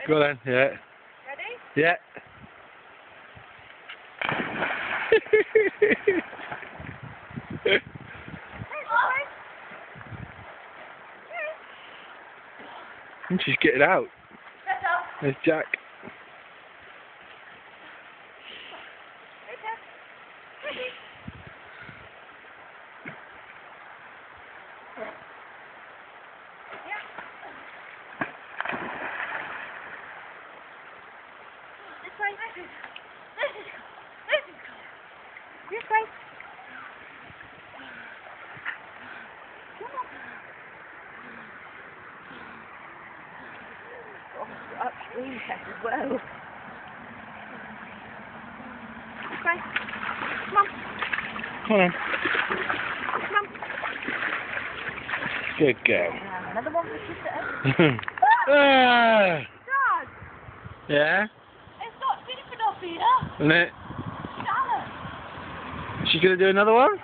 Go on then, yeah. Ready? Yeah. And she's getting out. There's Jack. This way. Oh, upstream tess as well. This way. Come on. Come on. Come on. Good girl. Another one for sister. Ah! Dad, Yeah? it's not deep enough here. Isn't it? Shallow. She's gonna do another one?